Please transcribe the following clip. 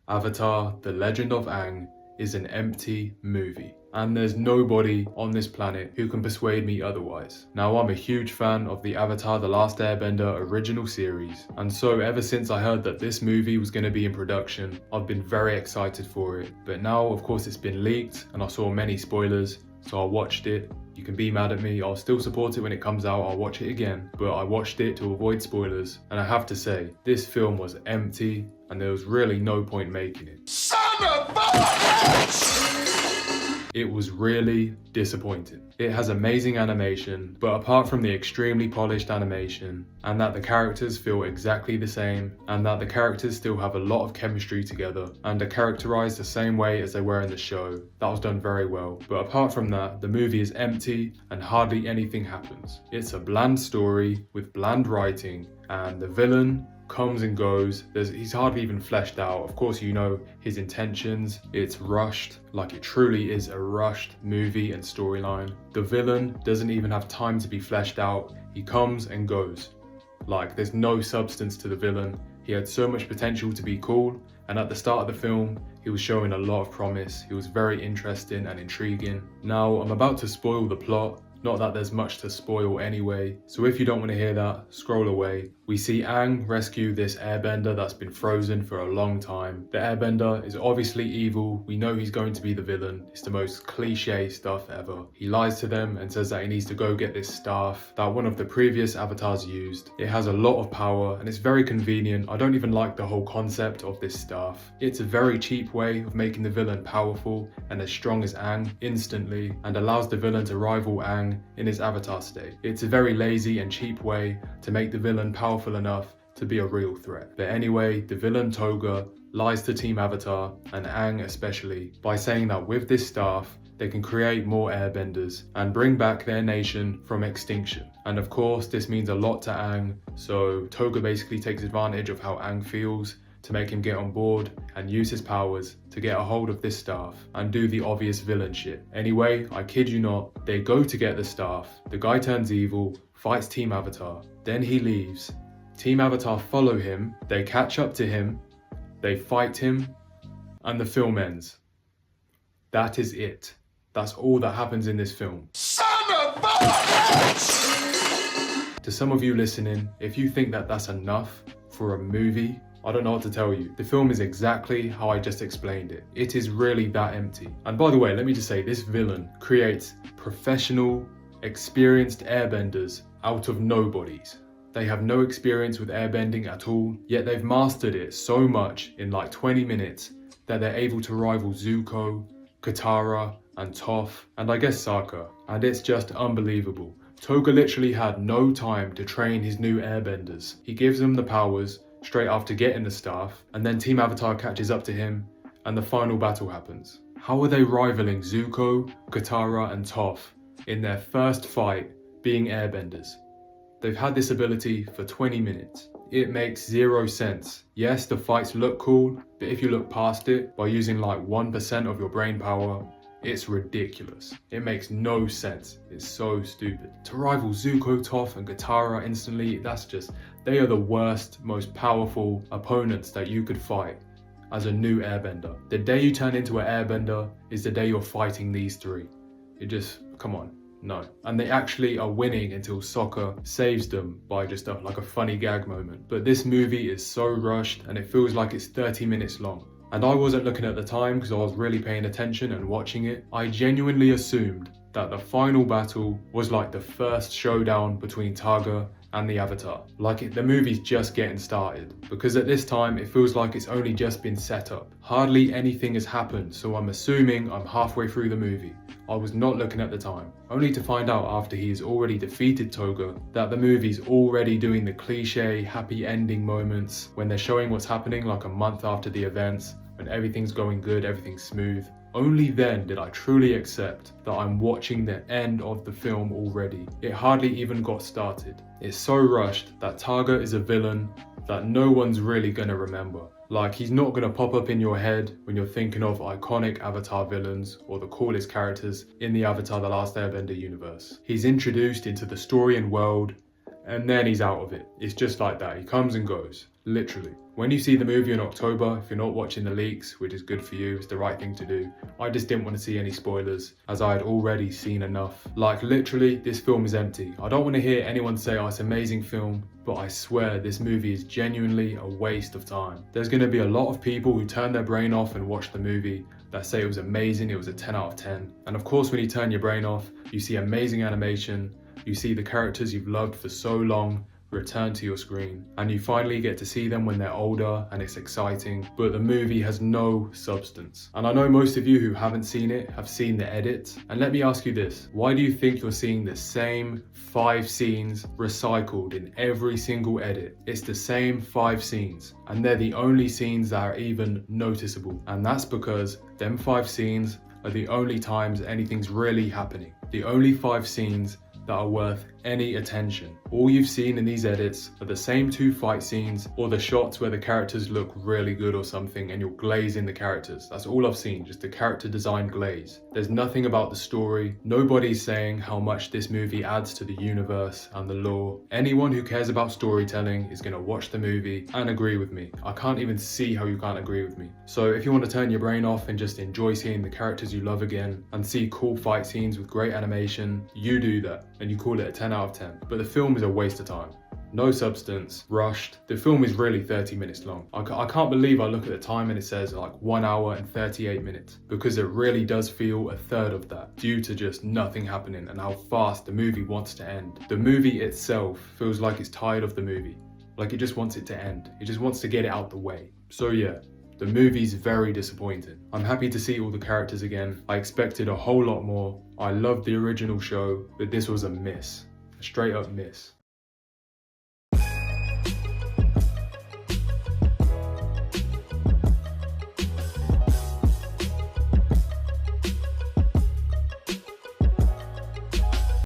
Avatar: The Legend of Aang is an empty movie, and there's nobody on this planet who can persuade me otherwise. Now, I'm a huge fan of the Avatar: The Last Airbender original series, and so ever since I heard that this movie was going to be in production, I've been very excited for it. But now, of course, it's been leaked, and I saw many spoilers, so I watched it. You can be mad at me, I'll still support it when it comes out, I'll watch it again, but I watched it to avoid spoilers, and I have to say, this film was empty, and there was really no point making it. Son of a bitch! It was really disappointing. It has amazing animation, but apart from the extremely polished animation, and that the characters feel exactly the same, and that the characters still have a lot of chemistry together, and are characterized the same way as they were in the show, that was done very well. But apart from that, the movie is empty, and hardly anything happens. It's a bland story, with bland writing, and the villain comes and goes. He's hardly even fleshed out. Of course, you know his intentions. It's rushed, like it truly is a rushed movie and storyline. The villain doesn't even have time to be fleshed out. He comes and goes. Like, there's no substance to the villain. He had so much potential to be cool, and at the start of the film, he was showing a lot of promise. He was very interesting and intriguing. Now, I'm about to spoil the plot. Not that there's much to spoil anyway, so if you don't want to hear that, scroll away. We see Aang rescue this airbender that's been frozen for a long time. The airbender is obviously evil. We know he's going to be the villain. It's the most cliche stuff ever. He lies to them and says that he needs to go get this staff that one of the previous avatars used. It has a lot of power and it's very convenient. I don't even like the whole concept of this staff. It's a very cheap way of making the villain powerful and as strong as Aang instantly, and allows the villain to rival Aang in his avatar state. It's a very lazy and cheap way to make the villain powerful enough to be a real threat. But anyway, the villain Tagah lies to Team Avatar, and Aang especially, by saying that with this staff, they can create more airbenders and bring back their nation from extinction. And of course, this means a lot to Aang, so Tagah basically takes advantage of how Aang feels to make him get on board and use his powers to get a hold of this staff and do the obvious villain shit. Anyway, I kid you not, they go to get the staff, the guy turns evil, fights Team Avatar, then he leaves. Team Avatar follow him, they catch up to him, they fight him, and the film ends. That is it. That's all that happens in this film. Son of a bitch! To some of you listening, if you think that that's enough for a movie, I don't know what to tell you. The film is exactly how I just explained it. It is really that empty. And by the way, let me just say, this villain creates professional, experienced airbenders out of nobodies. They have no experience with airbending at all, yet they've mastered it so much in like 20 minutes that they're able to rival Zuko, Katara, and Toph, and I guess Sokka. And it's just unbelievable. Tagah literally had no time to train his new airbenders. He gives them the powers straight after getting the staff, and then Team Avatar catches up to him, and the final battle happens. How are they rivaling Zuko, Katara, and Toph in their first fight being airbenders? They've had this ability for 20 minutes. It makes zero sense. Yes, the fights look cool, but if you look past it, by using like 1% of your brain power, it's ridiculous. It makes no sense. It's so stupid. To rival Zuko, Toph, and Katara instantly, they are the worst, most powerful opponents that you could fight as a new airbender. The day you turn into an airbender is the day you're fighting these three. Come on. No. And they actually are winning until Sokka saves them by just like a funny gag moment. But this movie is so rushed and it feels like it's 30 minutes long. And I wasn't looking at the time because I was really paying attention and watching it. I genuinely assumed that the final battle was like the first showdown between Tagah and the Avatar. The movie's just getting started, because at this time it feels like it's only just been set up. Hardly anything has happened, so I'm assuming I'm halfway through the movie. I was not looking at the time, only to find out after he's already defeated Tagah that the movie's already doing the cliche happy ending moments when they're showing what's happening like a month after the events, when everything's going good, everything's smooth. Only then did I truly accept that I'm watching the end of the film already. It hardly even got started. It's so rushed that Tagah is a villain that no one's really gonna remember. Like, he's not gonna pop up in your head when you're thinking of iconic Avatar villains or the coolest characters in the Avatar: The Last Airbender universe. He's introduced into the story and world, and then he's out of it. It's just like that. He comes and goes, literally. When you see the movie in October, if you're not watching the leaks, which is good for you, it's the right thing to do, I just didn't want to see any spoilers, as I had already seen enough. Like literally, this film is empty. I don't want to hear anyone say, oh, it's an amazing film, but I swear this movie is genuinely a waste of time. There's going to be a lot of people who turn their brain off and watch the movie, that say it was amazing, it was a 10 out of 10. And of course, when you turn your brain off, you see amazing animation, you see the characters you've loved for so long return to your screen, and you finally get to see them when they're older and it's exciting, but the movie has no substance. And I know most of you who haven't seen it have seen the edit, and let me ask you this, why do you think you're seeing the same 5 scenes recycled in every single edit? It's the same 5 scenes, and they're the only scenes that are even noticeable, and that's because them 5 scenes are the only times anything's really happening, the only 5 scenes that are worth any attention. All you've seen in these edits are the same 2 fight scenes or the shots where the characters look really good or something and you're glazing the characters. That's all I've seen, just the character design glaze. There's nothing about the story. Nobody's saying how much this movie adds to the universe and the lore. Anyone who cares about storytelling is gonna watch the movie and agree with me. I can't even see how you can't agree with me. So if you want to turn your brain off and just enjoy seeing the characters you love again and see cool fight scenes with great animation, you do that and you call it a 10 out of 10. But the film is a waste of time. No substance, rushed. The film is really 30 minutes long. I can't believe I look at the time and it says like 1 hour and 38 minutes, because it really does feel a third of that due to just nothing happening and how fast the movie wants to end. The movie itself feels like it's tired of the movie. Like it just wants it to end. It just wants to get it out the way. So yeah, the movie's very disappointing. I'm happy to see all the characters again. I expected a whole lot more. I loved the original show, but this was a miss. A straight up miss.